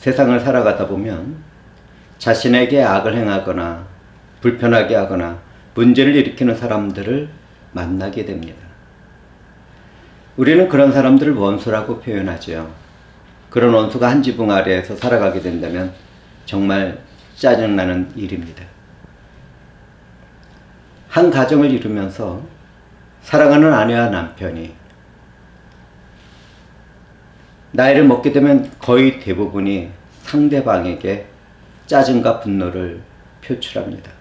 세상을 살아가다 보면 자신에게 악을 행하거나 불편하게 하거나 문제를 일으키는 사람들을 만나게 됩니다. 우리는 그런 사람들을 원수라고 표현하죠. 그런 원수가 한 지붕 아래에서 살아가게 된다면 정말 짜증나는 일입니다. 한 가정을 이루면서 사랑하는 아내와 남편이 나이를 먹게 되면 거의 대부분이 상대방에게 짜증과 분노를 표출합니다.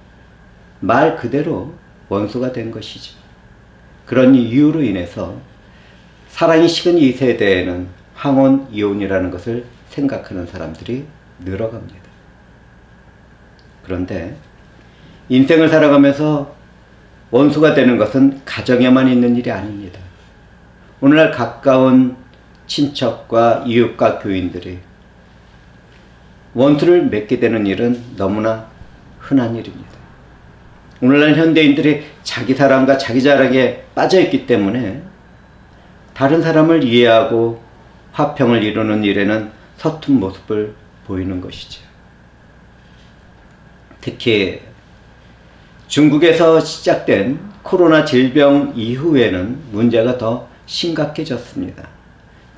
말 그대로 원수가 된 것이죠. 그런 이유로 인해서 사랑이 식은 이 세대에는 황혼 이혼이라는 것을 생각하는 사람들이 늘어갑니다. 그런데 인생을 살아가면서 원수가 되는 것은 가정에만 있는 일이 아닙니다. 오늘날 가까운 친척과 이웃과 교인들이 원수를 맺게 되는 일은 너무나 흔한 일입니다. 오늘날 현대인들이 자기 사랑과 자기 자랑에 빠져있기 때문에 다른 사람을 이해하고 화평을 이루는 일에는 서툰 모습을 보이는 것이죠. 특히 중국에서 시작된 코로나 질병 이후에는 문제가 더 심각해졌습니다.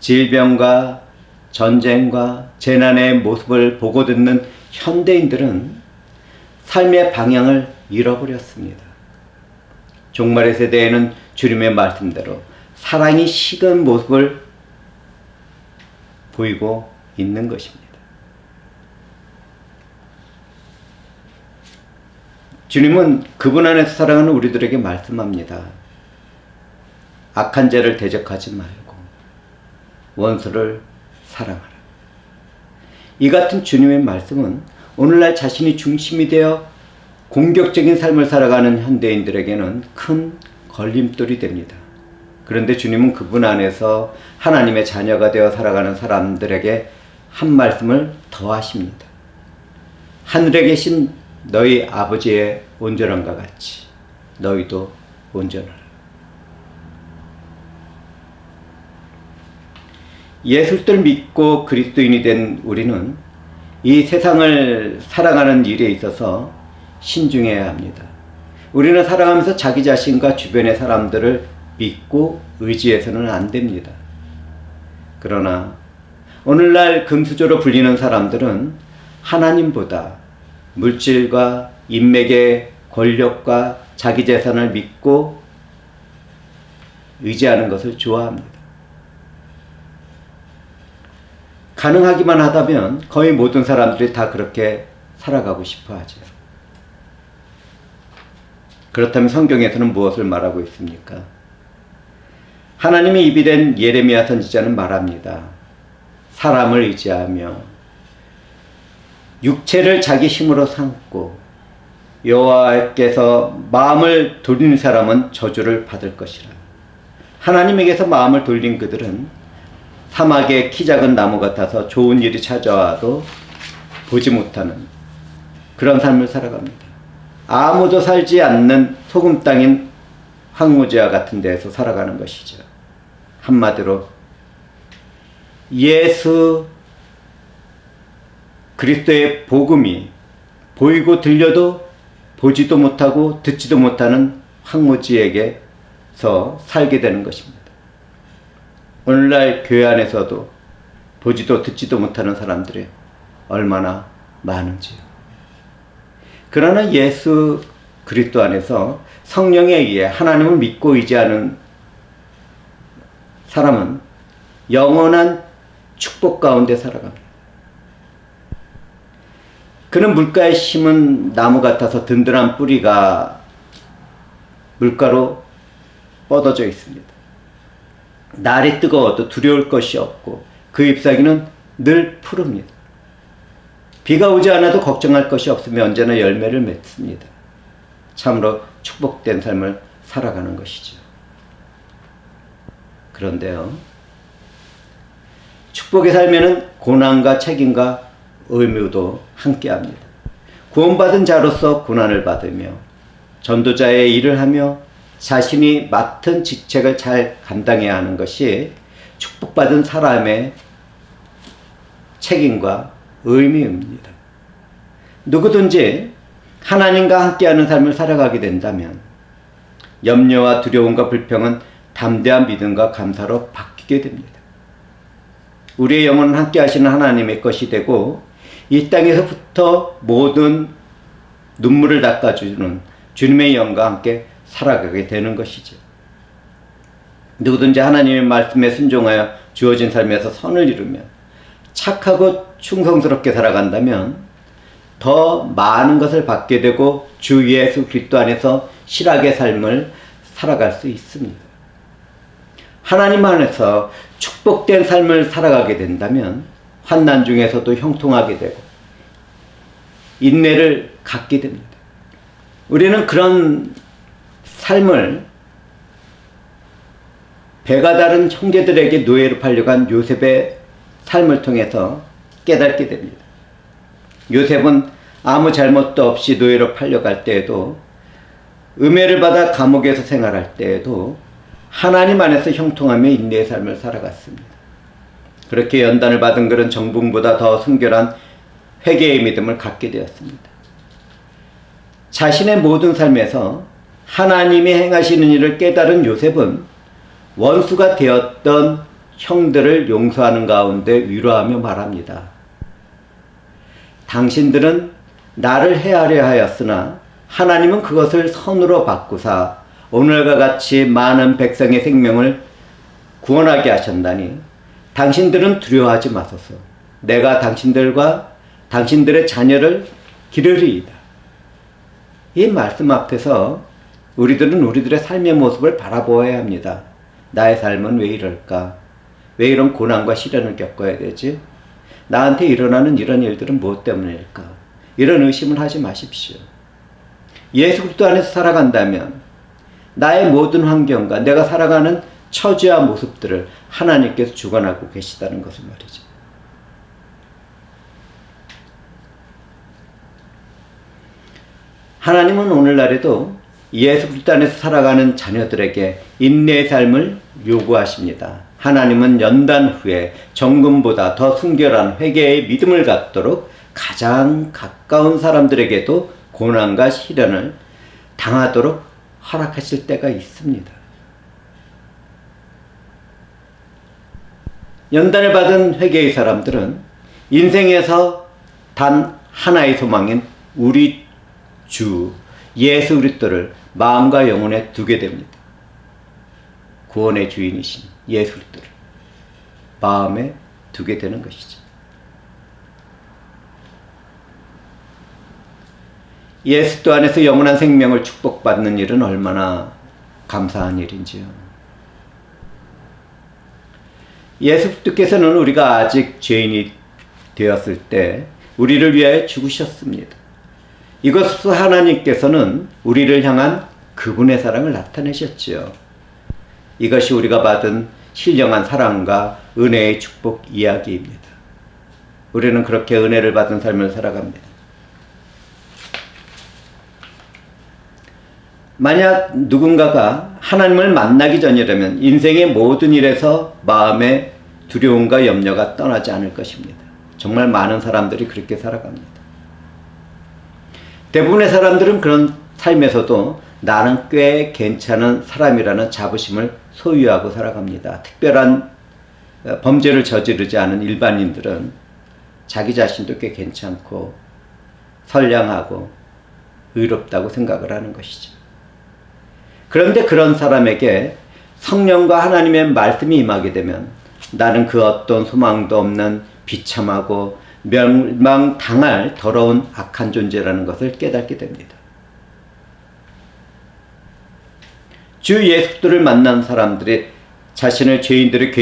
질병과 전쟁과 재난의 모습을 보고 듣는 현대인들은 삶의 방향을 잃어버렸습니다. 종말의 세대에는 주님의 말씀대로 사랑이 식은 모습을 보이고 있는 것입니다. 주님은 그분 안에서 살아가는 우리들에게 말씀합니다. 악한 죄를 대적하지 말고 원수를 사랑하라. 이 같은 주님의 말씀은 오늘날 자신이 중심이 되어 공격적인 삶을 살아가는 현대인들에게는 큰 걸림돌이 됩니다. 그런데 주님은 그분 안에서 하나님의 자녀가 되어 살아가는 사람들에게 한 말씀을 더 하십니다. 하늘에 계신 너희 아버지의 온전함과 같이 너희도 온전하라. 예수를 믿고 그리스도인이 된 우리는 이 세상을 살아가는 일에 있어서 신중해야 합니다. 우리는 살아가면서 자기 자신과 주변의 사람들을 믿고 의지해서는 안 됩니다. 그러나 오늘날 금수저로 불리는 사람들은 하나님보다 물질과 인맥의 권력과 자기 재산을 믿고 의지하는 것을 좋아합니다. 가능하기만 하다면 거의 모든 사람들이 다 그렇게 살아가고 싶어 하죠. 그렇다면 성경에서는 무엇을 말하고 있습니까? 하나님의 입이 된 예레미야 선지자는 말합니다. 사람을 의지하며 육체를 자기 힘으로 삼고 여호와께서 마음을 돌리는 사람은 저주를 받을 것이라. 하나님에게서 마음을 돌린 그들은 사막의 키 작은 나무 같아서 좋은 일이 찾아와도 보지 못하는 그런 삶을 살아갑니다. 아무도 살지 않는 소금 땅인 황무지와 같은 데에서 살아가는 것이죠. 한마디로 예수 그리스도의 복음이 보이고 들려도 보지도 못하고 듣지도 못하는 황무지에게서 살게 되는 것입니다. 오늘날 교회 안에서도 보지도 듣지도 못하는 사람들이 얼마나 많은지요. 그러나 예수 그리스도 안에서 성령에 의해 하나님을 믿고 의지하는 사람은 영원한 축복 가운데 살아갑니다. 그는 물가에 심은 나무 같아서 든든한 뿌리가 물가로 뻗어져 있습니다. 날이 뜨거워도 두려울 것이 없고 그 잎사귀는 늘 푸릅니다. 비가 오지 않아도 걱정할 것이 없으며 언제나 열매를 맺습니다. 참으로 축복된 삶을 살아가는 것이죠. 그런데요, 축복의 삶에는 고난과 책임과 의무도 함께합니다. 구원받은 자로서 고난을 받으며 전도자의 일을 하며 자신이 맡은 직책을 잘 감당해야 하는 것이 축복받은 사람의 책임과 의미입니다. 누구든지 하나님과 함께하는 삶을 살아가게 된다면 염려와 두려움과 불평은 담대한 믿음과 감사로 바뀌게 됩니다. 우리의 영혼은 함께 하시는 하나님의 것이 되고 이 땅에서부터 모든 눈물을 닦아주는 주님의 영과 함께 살아가게 되는 것이죠. 누구든지 하나님의 말씀에 순종하여 주어진 삶에서 선을 이루며 착하고 충성스럽게 살아간다면 더 많은 것을 받게 되고 주 예수 그리스도 안에서 실하게 삶을 살아갈 수 있습니다. 하나님 안에서 축복된 삶을 살아가게 된다면 환난 중에서도 형통하게 되고 인내를 갖게 됩니다. 우리는 그런 삶을 배가 다른 형제들에게 노예로 팔려간 요셉의 삶을 통해서 깨닫게 됩니다. 요셉은 아무 잘못도 없이 노예로 팔려갈 때에도 음해를 받아 감옥에서 생활할 때에도 하나님 안에서 형통하며 인내의 삶을 살아갔습니다. 그렇게 연단을 받은 그런 정붕보다 더 순결한 회개의 믿음을 갖게 되었습니다. 자신의 모든 삶에서 하나님이 행하시는 일을 깨달은 요셉은 원수가 되었던 형들을 용서하는 가운데 위로하며 말합니다. 당신들은 나를 해하려 하였으나 하나님은 그것을 선으로 바꾸사 오늘과 같이 많은 백성의 생명을 구원하게 하셨다니 당신들은 두려워하지 마소서. 내가 당신들과 당신들의 자녀를 기르리이다. 이 말씀 앞에서 우리들은 우리들의 삶의 모습을 바라보아야 합니다. 나의 삶은 왜 이럴까? 왜 이런 고난과 시련을 겪어야 되지? 나한테 일어나는 이런 일들은 무엇 때문일까? 이런 의심을 하지 마십시오. 예수 그리스도 안에서 살아간다면 나의 모든 환경과 내가 살아가는 처지와 모습들을 하나님께서 주관하고 계시다는 것을 말이죠. 하나님은 오늘날에도 예수 그리스도 안에서 살아가는 자녀들에게 인내의 삶을 요구하십니다. 하나님은 연단 후에 정금보다 더 순결한 회개의 믿음을 갖도록 가장 가까운 사람들에게도 고난과 시련을 당하도록 허락하실 때가 있습니다. 연단을 받은 회개의 사람들은 인생에서 단 하나의 소망인 우리 주 예수 그리스도를 마음과 영혼에 두게 됩니다. 구원의 주인이신 예수 그리스도를 마음에 두게 되는 것이죠. 예수 그리스도 안에서 영원한 생명을 축복받는 일은 얼마나 감사한 일인지요. 예수 그리스도께서는 우리가 아직 죄인이 되었을 때 우리를 위하여 죽으셨습니다. 이것으로 하나님께서는 우리를 향한 그분의 사랑을 나타내셨지요. 이것이 우리가 받은 신령한 사랑과 은혜의 축복 이야기입니다. 우리는 그렇게 은혜를 받은 삶을 살아갑니다. 만약 누군가가 하나님을 만나기 전이라면 인생의 모든 일에서 마음의 두려움과 염려가 떠나지 않을 것입니다. 정말 많은 사람들이 그렇게 살아갑니다. 대부분의 사람들은 그런 삶에서도 나는 꽤 괜찮은 사람이라는 자부심을 소유하고 살아갑니다. 특별한 범죄를 저지르지 않은 일반인들은 자기 자신도 꽤 괜찮고 선량하고 의롭다고 생각을 하는 것이죠. 그런데 그런 사람에게 성령과 하나님의 말씀이 임하게 되면 나는 그 어떤 소망도 없는 비참하고 멸망당할 더러운 악한 존재라는 것을 깨닫게 됩니다. 주 예수 그리스도를 만난 사람들이 자신을 죄인들의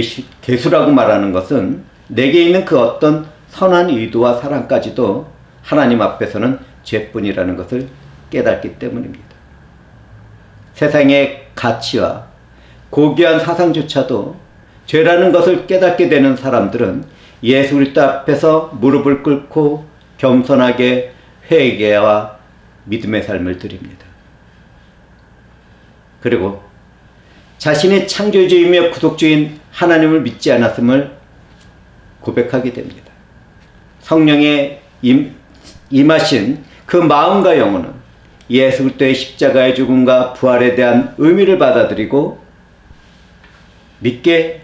괴수라고 말하는 것은 내게 있는 그 어떤 선한 의도와 사랑까지도 하나님 앞에서는 죄뿐이라는 것을 깨닫기 때문입니다. 세상의 가치와 고귀한 사상조차도 죄라는 것을 깨닫게 되는 사람들은 예수 그리스도 앞에서 무릎을 꿇고 겸손하게 회개와 믿음의 삶을 드립니다. 그리고 자신이 창조주이며 구속주인 하나님을 믿지 않았음을 고백하게 됩니다. 성령의 임하신 그 마음과 영혼은 예수 그리스도의 십자가의 죽음과 부활에 대한 의미를 받아들이고 믿게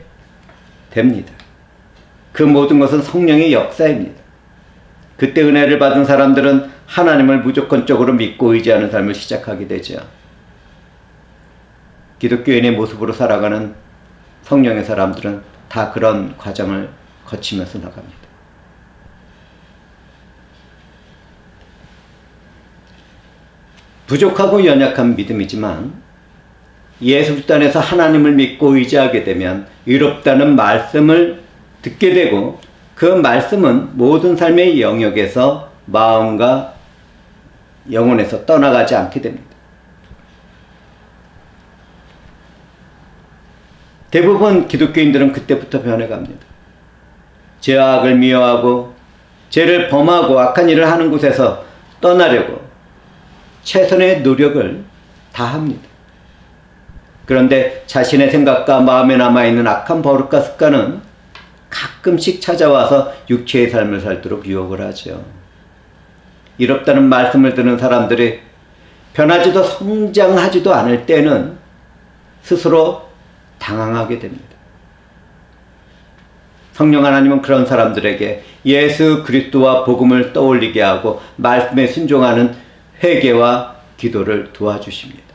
됩니다. 그 모든 것은 성령의 역사입니다. 그때 은혜를 받은 사람들은 하나님을 무조건적으로 믿고 의지하는 삶을 시작하게 되죠. 기독교인의 모습으로 살아가는 성령의 사람들은 다 그런 과정을 거치면서 나갑니다. 부족하고 연약한 믿음이지만 예수 그리스도 안에서 하나님을 믿고 의지하게 되면 의롭다는 말씀을 듣게 되고 그 말씀은 모든 삶의 영역에서 마음과 영혼에서 떠나가지 않게 됩니다. 대부분 기독교인들은 그때부터 변해갑니다. 죄와 악을 미워하고 죄를 범하고 악한 일을 하는 곳에서 떠나려고 최선의 노력을 다합니다. 그런데 자신의 생각과 마음에 남아있는 악한 버릇과 습관은 가끔씩 찾아와서 육체의 삶을 살도록 유혹을 하죠. 이롭다는 말씀을 듣는 사람들이 변하지도 성장하지도 않을 때는 스스로 당황하게 됩니다. 성령 하나님은 그런 사람들에게 예수 그리스도와 복음을 떠올리게 하고 말씀에 순종하는 회개와 기도를 도와주십니다.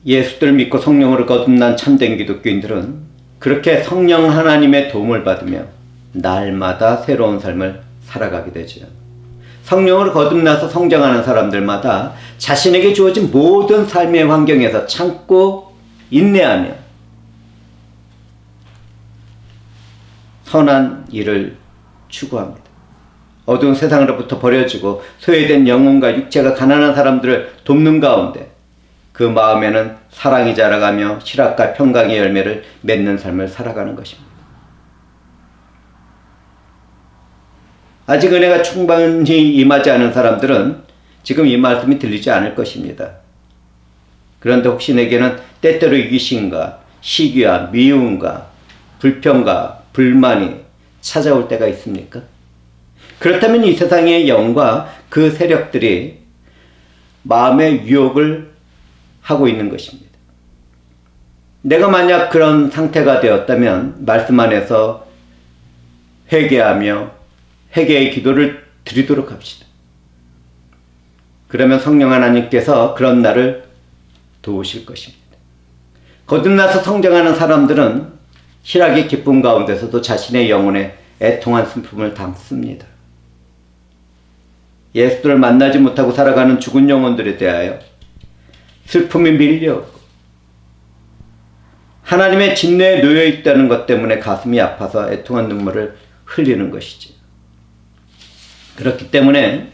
예수를 믿고 성령으로 거듭난 참된 기독교인들은 그렇게 성령 하나님의 도움을 받으며 날마다 새로운 삶을 살아가게 되죠. 성령으로 거듭나서 성장하는 사람들마다 자신에게 주어진 모든 삶의 환경에서 참고 인내하며 선한 일을 추구합니다. 어두운 세상으로부터 버려지고 소외된 영혼과 육체가 가난한 사람들을 돕는 가운데 그 마음에는 사랑이 자라가며 실학과 평강의 열매를 맺는 삶을 살아가는 것입니다. 아직 은혜가 충분히 임하지 않은 사람들은 지금 이 말씀이 들리지 않을 것입니다. 그런데 혹시 내게는 때때로 이기심과 시기와 미움과 불평과 불만이 찾아올 때가 있습니까? 그렇다면 이 세상의 영과 그 세력들이 마음의 유혹을 하고 있는 것입니다. 내가 만약 그런 상태가 되었다면 말씀 안에서 회개하며 회개의 기도를 드리도록 합시다. 그러면 성령 하나님께서 그런 나를 도우실 것입니다. 거듭나서 성장하는 사람들은 실학의 기쁨 가운데서도 자신의 영혼에 애통한 슬픔을 담습니다. 예수를 만나지 못하고 살아가는 죽은 영혼들에 대하여 슬픔이 밀려오고 하나님의 진노에 놓여 있다는 것 때문에 가슴이 아파서 애통한 눈물을 흘리는 것이지. 그렇기 때문에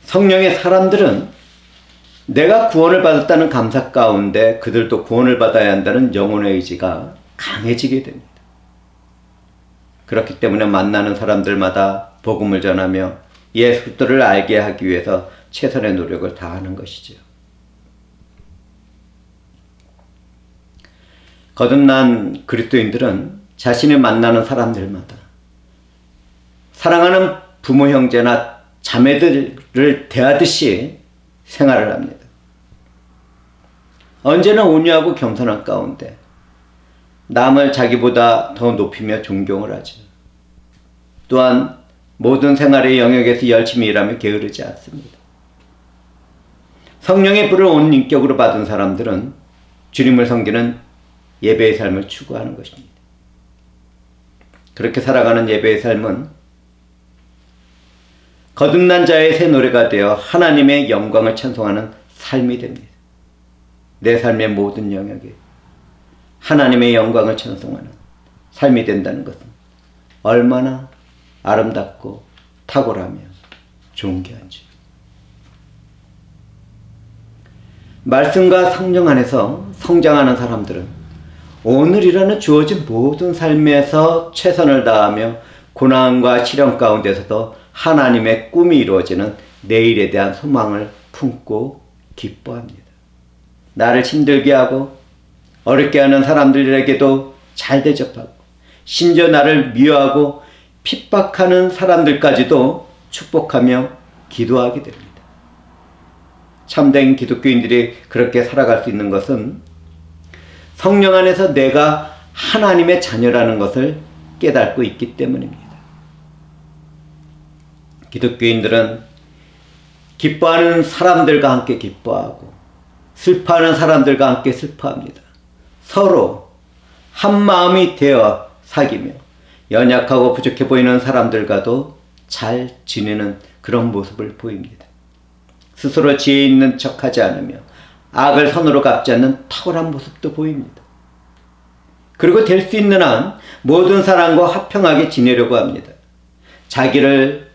성령의 사람들은 내가 구원을 받았다는 감사 가운데 그들도 구원을 받아야 한다는 영혼의 의지가 강해지게 됩니다. 그렇기 때문에 만나는 사람들마다 복음을 전하며 예수 그리스도를 알게 하기 위해서 최선의 노력을 다하는 것이죠. 거듭난 그리스도인들은 자신이 만나는 사람들마다 사랑하는 부모 형제나 자매들을 대하듯이 생활을 합니다. 언제나 온유하고 겸손한 가운데 남을 자기보다 더 높이며 존경을 하죠. 또한 모든 생활의 영역에서 열심히 일하며 게으르지 않습니다. 성령의 불을 온 인격으로 받은 사람들은 주님을 섬기는 예배의 삶을 추구하는 것입니다. 그렇게 살아가는 예배의 삶은 거듭난 자의 새 노래가 되어 하나님의 영광을 찬송하는 삶이 됩니다. 내 삶의 모든 영역에 하나님의 영광을 찬송하는 삶이 된다는 것은 얼마나 아름답고 탁월하며 존귀한지. 말씀과 성령 안에서 성장하는 사람들은 오늘이라는 주어진 모든 삶에서 최선을 다하며 고난과 시련 가운데서도 하나님의 꿈이 이루어지는 내일에 대한 소망을 품고 기뻐합니다. 나를 힘들게 하고 어렵게 하는 사람들에게도 잘 대접하고 심지어 나를 미워하고 핍박하는 사람들까지도 축복하며 기도하게 됩니다. 참된 기독교인들이 그렇게 살아갈 수 있는 것은 성령 안에서 내가 하나님의 자녀라는 것을 깨닫고 있기 때문입니다. 기독교인들은 기뻐하는 사람들과 함께 기뻐하고 슬퍼하는 사람들과 함께 슬퍼합니다. 서로 한 마음이 되어 사귀며 연약하고 부족해 보이는 사람들과도 잘 지내는 그런 모습을 보입니다. 스스로 지혜 있는 척하지 않으며 악을 선으로 갚지 않는 탁월한 모습도 보입니다. 그리고 될 수 있는 한 모든 사람과 화평하게 지내려고 합니다. 자기를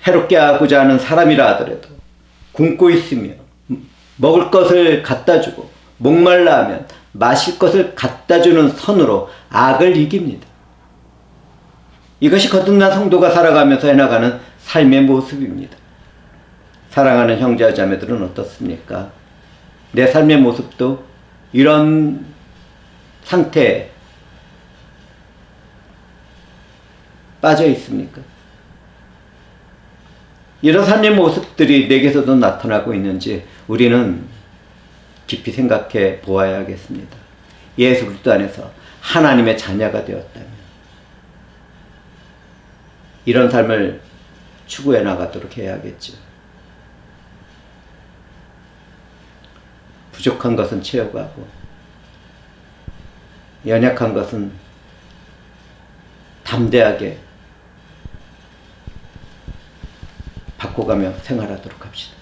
해롭게 하고자 하는 사람이라 하더라도 굶고 있으며 먹을 것을 갖다 주고 목말라 하면 마실 것을 갖다 주는 선으로 악을 이깁니다. 이것이 거듭난 성도가 살아가면서 해나가는 삶의 모습입니다. 사랑하는 형제와 자매들은 어떻습니까? 내 삶의 모습도 이런 상태에 빠져 있습니까? 이런 삶의 모습들이 내게서도 나타나고 있는지 우리는 깊이 생각해 보아야겠습니다. 예수 그리스도 안에서 하나님의 자녀가 되었다면 이런 삶을 추구해 나가도록 해야겠죠. 부족한 것은 채워가고 연약한 것은 담대하게 바꿔가며 생활하도록 합시다.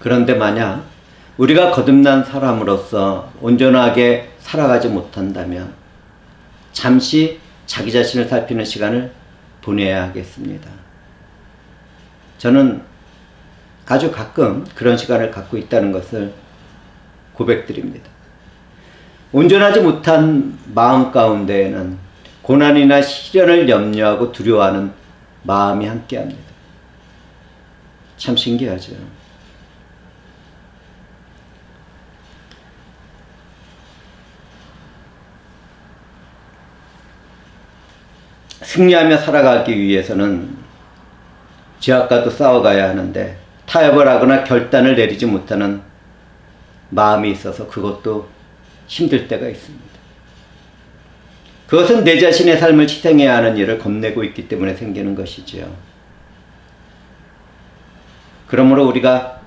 그런데 만약 우리가 거듭난 사람으로서 온전하게 살아가지 못한다면 잠시 자기 자신을 살피는 시간을 보내야 하겠습니다. 저는 아주 가끔 그런 시간을 갖고 있다는 것을 고백드립니다. 온전하지 못한 마음 가운데에는 고난이나 시련을 염려하고 두려워하는 마음이 함께합니다. 참 신기하죠. 승리하며 살아가기 위해서는 죄악과도 싸워가야 하는데 타협을 하거나 결단을 내리지 못하는 마음이 있어서 그것도 힘들 때가 있습니다. 그것은 내 자신의 삶을 희생해야 하는 일을 겁내고 있기 때문에 생기는 것이지요. 그러므로 우리가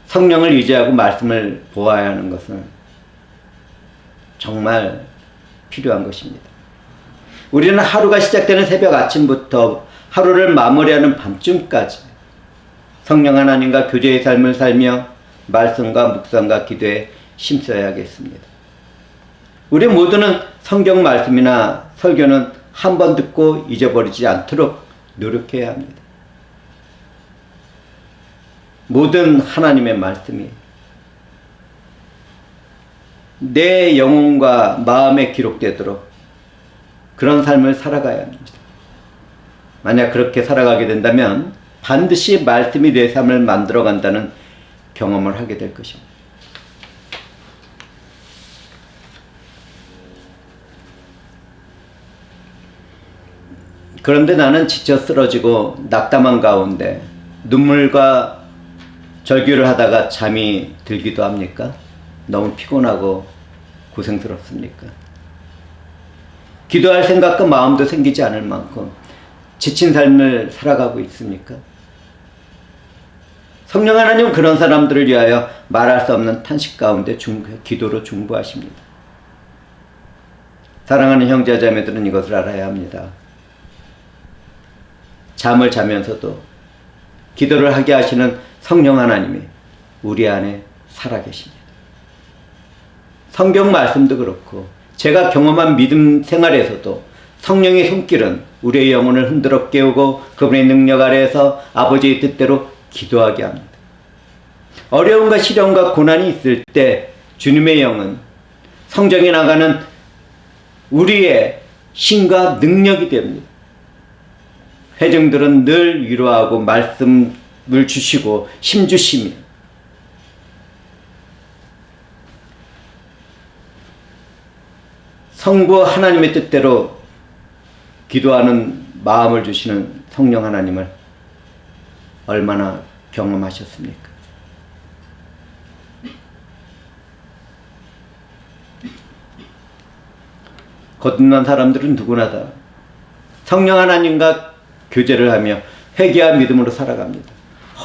성령을 의지하고 말씀을 보아야 하는 것은 정말 필요한 것입니다. 우리는 하루가 시작되는 새벽 아침부터 하루를 마무리하는 밤쯤까지 성령 하나님과 교제의 삶을 살며 말씀과 묵상과 기도에 힘써야겠습니다. 우리 모두는 성경 말씀이나 설교는 한 번 듣고 잊어버리지 않도록 노력해야 합니다. 모든 하나님의 말씀이 내 영혼과 마음에 기록되도록 그런 삶을 살아가야 합니다. 만약 그렇게 살아가게 된다면 반드시 말씀이 내 삶을 만들어간다는 경험을 하게 될 것입니다. 그런데 나는 지쳐 쓰러지고 낙담한 가운데 눈물과 절규를 하다가 잠이 들기도 합니까? 너무 피곤하고 고생스럽습니까? 기도할 생각과 마음도 생기지 않을 만큼 지친 삶을 살아가고 있습니까? 성령 하나님은 그런 사람들을 위하여 말할 수 없는 탄식 가운데 기도로 중보하십니다. 사랑하는 형제 자매들은 이것을 알아야 합니다. 잠을 자면서도 기도를 하게 하시는 성령 하나님이 우리 안에 살아계십니다. 성경 말씀도 그렇고 제가 경험한 믿음 생활에서도 성령의 손길은 우리의 영혼을 흔들어 깨우고 그분의 능력 아래에서 아버지의 뜻대로 기도하게 합니다. 어려움과 시련과 고난이 있을 때 주님의 영은 성정에 나가는 우리의 힘과 능력이 됩니다. 회중들은 늘 위로하고 말씀을 주시고 힘 주시며 성부 하나님의 뜻대로 기도하는 마음을 주시는 성령 하나님을 얼마나 경험하셨습니까? 거듭난 사람들은 누구나 다 성령 하나님과 교제를 하며 회개와 믿음으로 살아갑니다.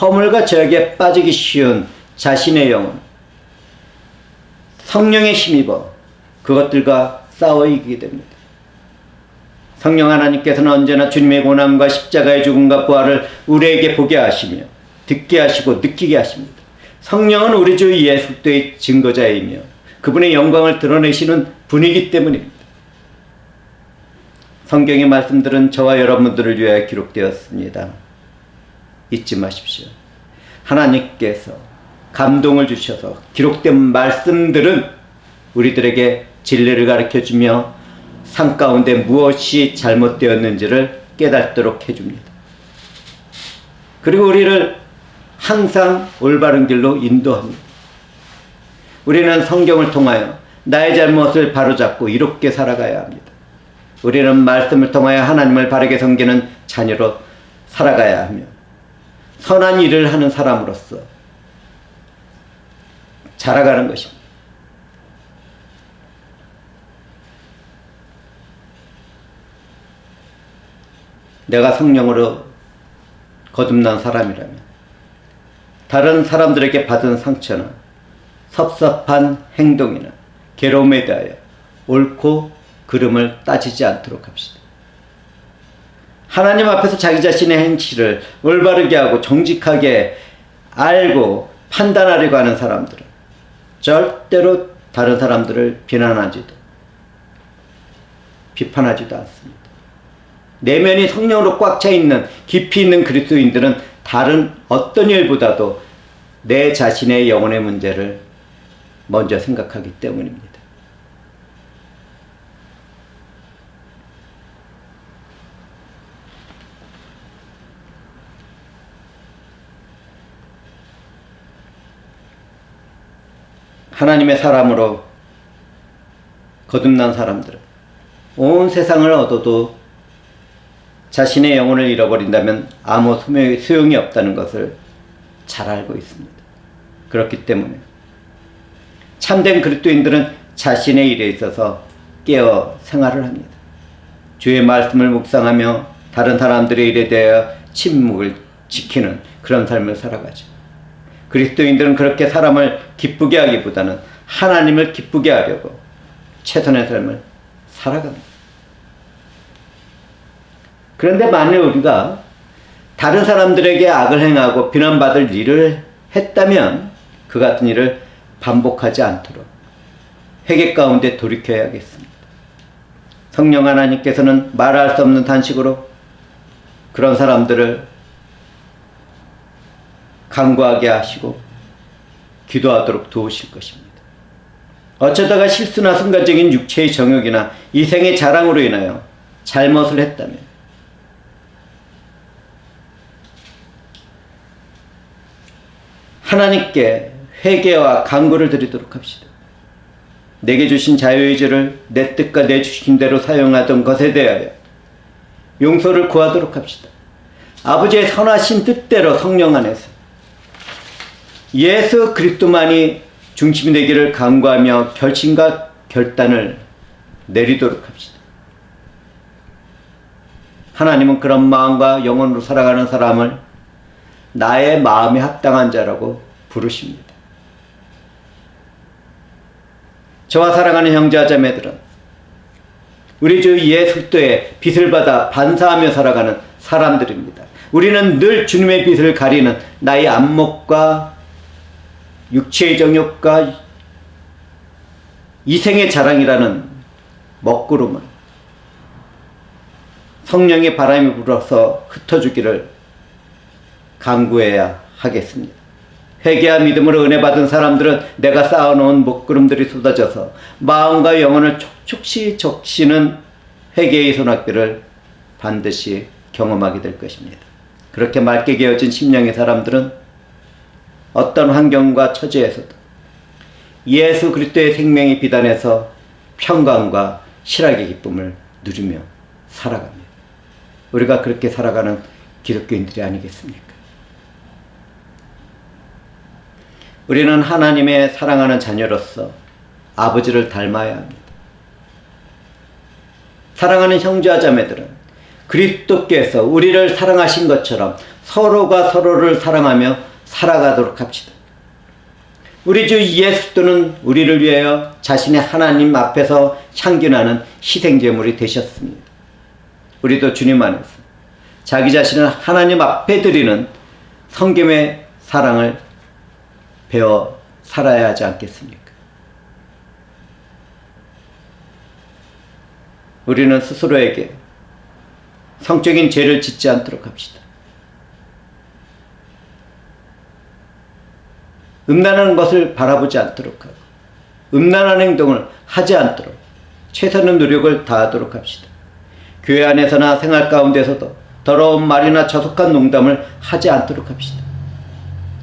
허물과 죄악에 빠지기 쉬운 자신의 영혼, 성령에 힘입어 그것들과 싸워 이기게 됩니다. 성령 하나님께서는 언제나 주님의 고난과 십자가의 죽음과 부활을 우리에게 보게 하시며 듣게 하시고 느끼게 하십니다. 성령은 우리 주 예수 그리스도의 증거자이며 그분의 영광을 드러내시는 분이기 때문입니다. 성경의 말씀들은 저와 여러분들을 위하여 기록되었습니다. 잊지 마십시오. 하나님께서 감동을 주셔서 기록된 말씀들은 우리들에게 진리를 가르쳐주며 삶 가운데 무엇이 잘못되었는지를 깨닫도록 해줍니다. 그리고 우리를 항상 올바른 길로 인도합니다. 우리는 성경을 통하여 나의 잘못을 바로잡고 이롭게 살아가야 합니다. 우리는 말씀을 통하여 하나님을 바르게 섬기는 자녀로 살아가야 하며 선한 일을 하는 사람으로서 자라가는 것입니다. 내가 성령으로 거듭난 사람이라면 다른 사람들에게 받은 상처나 섭섭한 행동이나 괴로움에 대하여 옳고 그름을 따지지 않도록 합시다. 하나님 앞에서 자기 자신의 행실을 올바르게 하고 정직하게 알고 판단하려고 하는 사람들은 절대로 다른 사람들을 비판하지도 않습니다. 내면이 성령으로 꽉 차 있는 깊이 있는 그리스도인들은 다른 어떤 일보다도 내 자신의 영혼의 문제를 먼저 생각하기 때문입니다. 하나님의 사람으로 거듭난 사람들은 온 세상을 얻어도 자신의 영혼을 잃어버린다면 아무 소용이 없다는 것을 잘 알고 있습니다. 그렇기 때문에 참된 그리스도인들은 자신의 일에 있어서 깨어 생활을 합니다. 주의 말씀을 묵상하며 다른 사람들의 일에 대하여 침묵을 지키는 그런 삶을 살아가죠. 그리스도인들은 그렇게 사람을 기쁘게 하기보다는 하나님을 기쁘게 하려고 최선의 삶을 살아갑니다. 그런데 만일 우리가 다른 사람들에게 악을 행하고 비난받을 일을 했다면 그 같은 일을 반복하지 않도록 회개 가운데 돌이켜야겠습니다. 성령 하나님께서는 말할 수 없는 탄식으로 그런 사람들을 간구하게 하시고 기도하도록 도우실 것입니다. 어쩌다가 실수나 순간적인 육체의 정욕이나 이생의 자랑으로 인하여 잘못을 했다면 하나님께 회개와 간구를 드리도록 합시다. 내게 주신 자유의지를 내 뜻과 내 주신대로 사용하던 것에 대하여 용서를 구하도록 합시다. 아버지의 선하신 뜻대로 성령 안에서 예수 그리스도만이 중심이 되기를 간구하며 결심과 결단을 내리도록 합시다. 하나님은 그런 마음과 영혼으로 살아가는 사람을 나의 마음에 합당한 자라고 부르십니다. 저와 사랑하는 형제와 자매들은 우리 주 예수 그리스도의 빛을 받아 반사하며 살아가는 사람들입니다. 우리는 늘 주님의 빛을 가리는 나의 안목과 육체의 정욕과 이생의 자랑이라는 먹구름을 성령의 바람이 불어서 흩어주기를 간구해야 하겠습니다. 회개와 믿음으로 은혜 받은 사람들은 내가 쌓아놓은 먹구름들이 쏟아져서 마음과 영혼을 촉촉히 적시는 회개의 소낙비를 반드시 경험하게 될 것입니다. 그렇게 맑게 개어진 심령의 사람들은 어떤 환경과 처지에서도 예수 그리스도의 생명의 비단에서 평강과 실학의 기쁨을 누리며 살아갑니다. 우리가 그렇게 살아가는 기독교인들이 아니겠습니까? 우리는 하나님의 사랑하는 자녀로서 아버지를 닮아야 합니다. 사랑하는 형제와 자매들은 그리스도께서 우리를 사랑하신 것처럼 서로가 서로를 사랑하며 살아가도록 합시다. 우리 주 예수 그리스도는 우리를 위하여 자신의 하나님 앞에서 향기나는 희생제물이 되셨습니다. 우리도 주님 안에서 자기 자신을 하나님 앞에 드리는 성김의 사랑을 배워 살아야 하지 않겠습니까? 우리는 스스로에게 성적인 죄를 짓지 않도록 합시다. 음란한 것을 바라보지 않도록 하고 음란한 행동을 하지 않도록 최선의 노력을 다하도록 합시다. 교회 안에서나 생활 가운데서도 더러운 말이나 저속한 농담을 하지 않도록 합시다.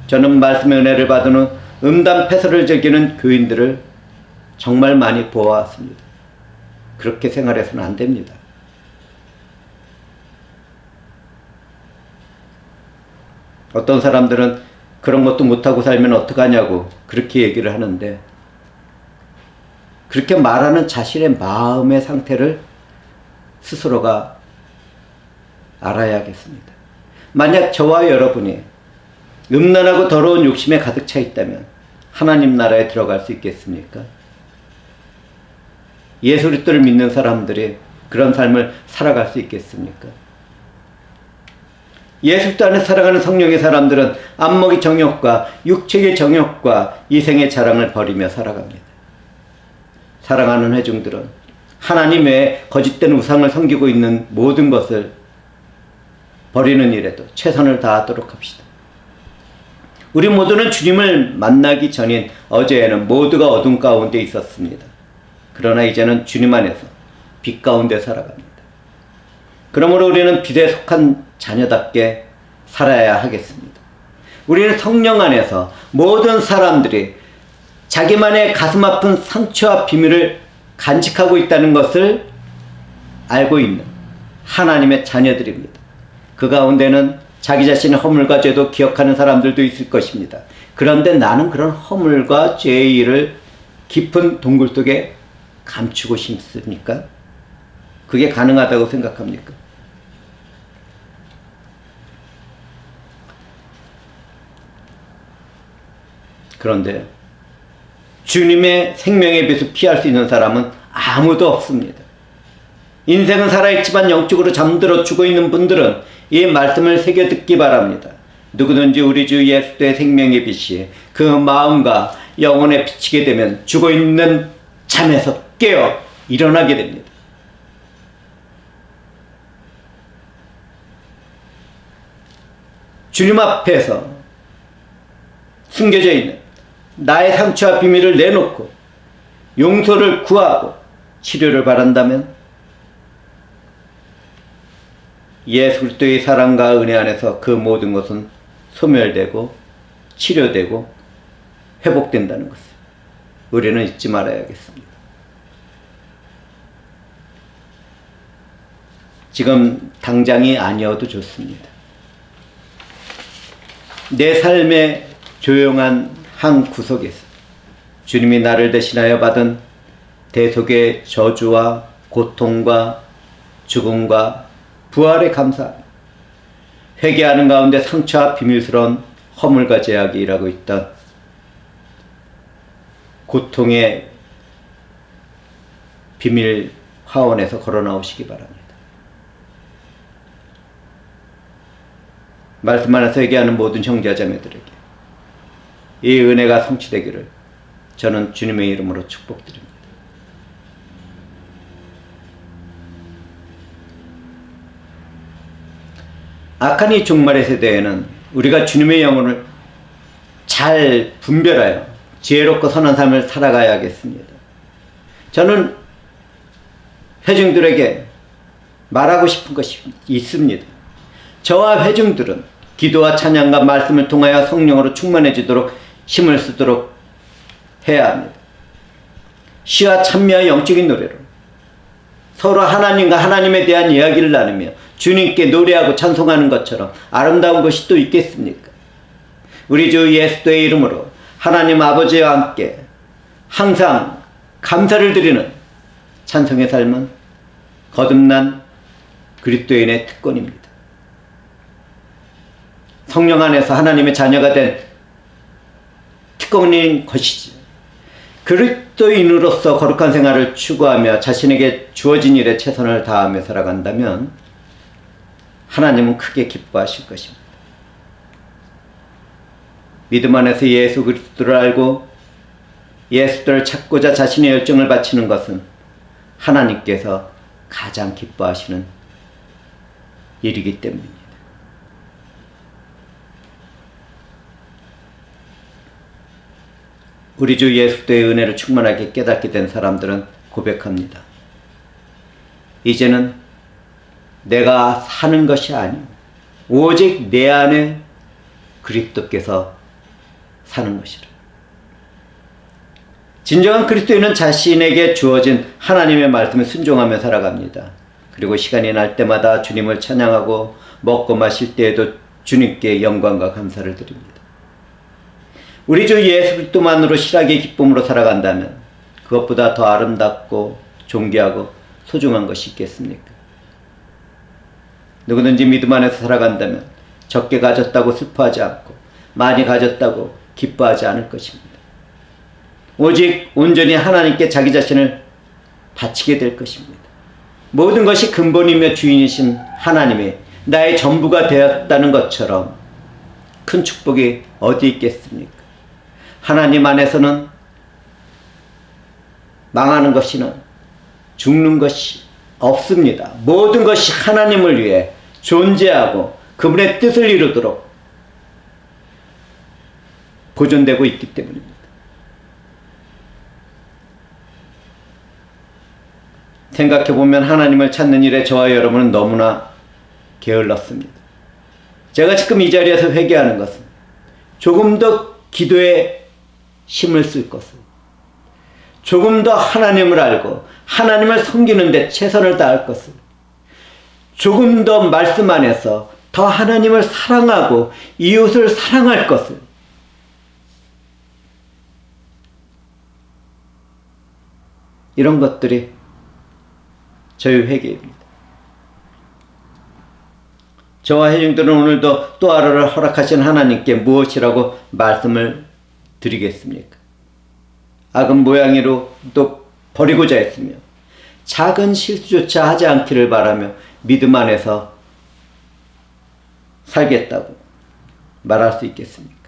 저는 말씀의 은혜를 받은 후 음담 패설을 즐기는 교인들을 정말 많이 보아왔습니다. 그렇게 생활해서는 안 됩니다. 어떤 사람들은 그런 것도 못하고 살면 어떡하냐고 그렇게 얘기를 하는데, 그렇게 말하는 자신의 마음의 상태를 스스로가 알아야겠습니다. 만약 저와 여러분이 음란하고 더러운 욕심에 가득 차 있다면 하나님 나라에 들어갈 수 있겠습니까? 예수 그리스도를 믿는 사람들이 그런 삶을 살아갈 수 있겠습니까? 예수 그리스도 안에 살아가는 성령의 사람들은 안목의 정욕과 육체의 정욕과 이생의 자랑을 버리며 살아갑니다. 사랑하는 회중들은 하나님 외에 거짓된 우상을 섬기고 있는 모든 것을 버리는 일에도 최선을 다하도록 합시다. 우리 모두는 주님을 만나기 전인 어제에는 모두가 어둠 가운데 있었습니다. 그러나 이제는 주님 안에서 빛 가운데 살아갑니다. 그러므로 우리는 빛에 속한 자녀답게 살아야 하겠습니다. 우리는 성령 안에서 모든 사람들이 자기만의 가슴 아픈 상처와 비밀을 간직하고 있다는 것을 알고 있는 하나님의 자녀들입니다. 그 가운데는 자기 자신의 허물과 죄도 기억하는 사람들도 있을 것입니다. 그런데 나는 그런 허물과 죄의 일을 깊은 동굴 속에 감추고 싶습니까? 그게 가능하다고 생각합니까? 그런데 주님의 생명의 빛을 피할 수 있는 사람은 아무도 없습니다. 인생은 살아있지만 영적으로 잠들어 죽어있는 분들은 이 말씀을 새겨 듣기 바랍니다. 누구든지 우리 주 예수의 생명의 빛이 그 마음과 영혼에 비치게 되면 죽어있는 잠에서 깨어 일어나게 됩니다. 주님 앞에서 숨겨져 있는 나의 상처와 비밀을 내놓고 용서를 구하고 치료를 바란다면 예수 그리스도의 사랑과 은혜 안에서 그 모든 것은 소멸되고 치료되고 회복된다는 것을 우리는 잊지 말아야겠습니다. 지금 당장이 아니어도 좋습니다. 내 삶의 조용한 한 구석에서 주님이 나를 대신하여 받은 대속의 저주와 고통과 죽음과 부활에 감사합니다. 회개하는 가운데 상처와 비밀스러운 허물과 죄악이 일하고 있던 고통의 비밀 화원에서 걸어 나오시기 바랍니다. 말씀 안에서 회개하는 모든 형제와 자매들에게 이 은혜가 성취되기를 저는 주님의 이름으로 축복드립니다. 악한 이 종말의 세대에는 우리가 주님의 영혼을 잘 분별하여 지혜롭고 선한 삶을 살아가야겠습니다. 저는 회중들에게 말하고 싶은 것이 있습니다. 저와 회중들은 기도와 찬양과 말씀을 통하여 성령으로 충만해지도록 힘을 쓰도록 해야 합니다. 시와 찬미와 영적인 노래로 서로 하나님과 하나님에 대한 이야기를 나누며 주님께 노래하고 찬송하는 것처럼 아름다운 것이 또 있겠습니까? 우리 주 예수의 이름으로 하나님 아버지와 함께 항상 감사를 드리는 찬송의 삶은 거듭난 그리스도인의 특권입니다. 성령 안에서 하나님의 자녀가 된 특권인 것이지. 그리스도인으로서 거룩한 생활을 추구하며 자신에게 주어진 일에 최선을 다하며 살아간다면 하나님은 크게 기뻐하실 것입니다. 믿음 안에서 예수 그리스도를 알고 예수를 찾고자 자신의 열정을 바치는 것은 하나님께서 가장 기뻐하시는 일이기 때문입니다. 우리 주 예수 그리스도의 은혜를 충만하게 깨닫게 된 사람들은 고백합니다. 이제는 내가 사는 것이 아니오 오직 내 안에 그리스도께서 사는 것이라. 진정한 그리스도인은 자신에게 주어진 하나님의 말씀에 순종하며 살아갑니다. 그리고 시간이 날 때마다 주님을 찬양하고 먹고 마실 때에도 주님께 영광과 감사를 드립니다. 우리 주 예수 그리스도만으로 실하게 기쁨으로 살아간다면 그것보다 더 아름답고 존귀하고 소중한 것이 있겠습니까? 누구든지 믿음 안에서 살아간다면 적게 가졌다고 슬퍼하지 않고 많이 가졌다고 기뻐하지 않을 것입니다. 오직 온전히 하나님께 자기 자신을 바치게 될 것입니다. 모든 것이 근본이며 주인이신 하나님이 나의 전부가 되었다는 것처럼 큰 축복이 어디 있겠습니까? 하나님 안에서는 망하는 것이나 죽는 것이 없습니다. 모든 것이 하나님을 위해 존재하고 그분의 뜻을 이루도록 보존되고 있기 때문입니다. 생각해보면 하나님을 찾는 일에 저와 여러분은 너무나 게을렀습니다. 제가 지금 이 자리에서 회개하는 것은 조금 더 기도에 힘을 쓸 것을, 조금 더 하나님을 알고 하나님을 섬기는 데 최선을 다할 것을, 조금 더 말씀 안에서 더 하나님을 사랑하고 이웃을 사랑할 것을, 이런 것들이 저희 회개입니다. 저와 회중들은 오늘도 또 하루를 허락하신 하나님께 무엇이라고 말씀을 드리겠습니까? 악은 모양이로 또 버리고자 했으며 작은 실수조차 하지 않기를 바라며 믿음 안에서 살겠다고 말할 수 있겠습니까?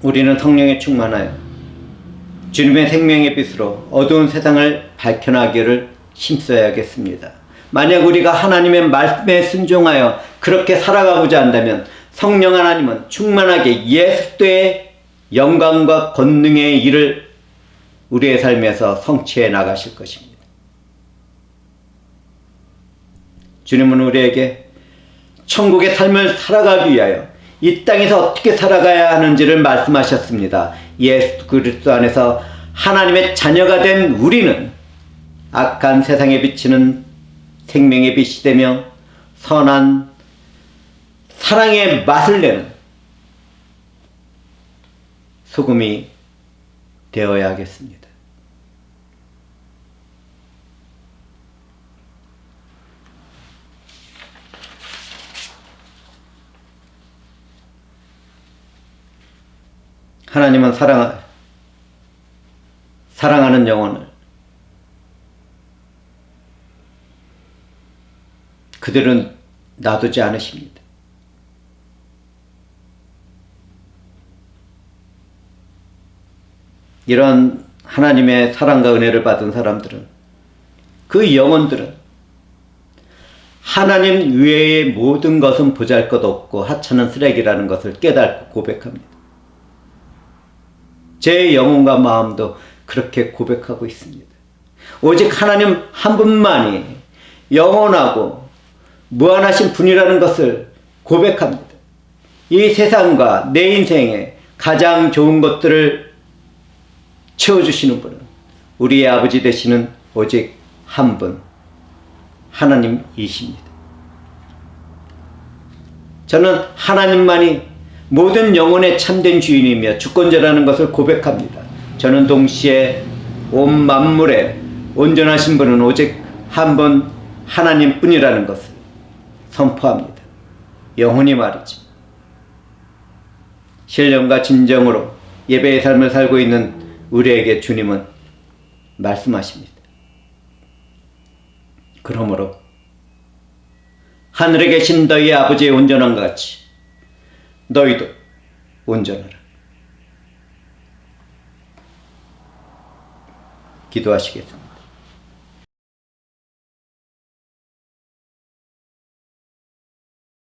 우리는 성령에 충만하여 주님의 생명의 빛으로 어두운 세상을 밝혀나가기를 힘써야겠습니다. 만약 우리가 하나님의 말씀에 순종하여 그렇게 살아가고자 한다면 성령 하나님은 충만하게 예수 그리스도의 영광과 권능의 일을 우리의 삶에서 성취해 나가실 것입니다. 주님은 우리에게 천국의 삶을 살아가기 위하여 이 땅에서 어떻게 살아가야 하는지를 말씀하셨습니다. 예수 그리스도 안에서 하나님의 자녀가 된 우리는 악한 세상에 비치는 생명의 빛이 되며 선한 사랑의 맛을 내는 소금이 되어야 하겠습니다. 하나님은 사랑하는 영혼을 그들은 놔두지 않으십니다. 이런 하나님의 사랑과 은혜를 받은 사람들은, 그 영혼들은 하나님 외의 모든 것은 보잘것없고 하찮은 쓰레기라는 것을 깨닫고 고백합니다. 제 영혼과 마음도 그렇게 고백하고 있습니다. 오직 하나님 한 분만이 영원하고 무한하신 분이라는 것을 고백합니다. 이 세상과 내 인생에 가장 좋은 것들을 채워주시는 분은 우리의 아버지 되시는 오직 한 분, 하나님이십니다. 저는 하나님만이 모든 영혼의 참된 주인이며 주권자라는 것을 고백합니다. 저는 동시에 온 만물에 온전하신 분은 오직 한 분 하나님뿐이라는 것을 선포합니다. 영혼이 말이죠. 신령과 진정으로 예배의 삶을 살고 있는 우리에게 주님은 말씀하십니다. 그러므로 하늘에 계신 너희 아버지의 온전함과 같이 너희도 온전하라. 기도하시겠습니다.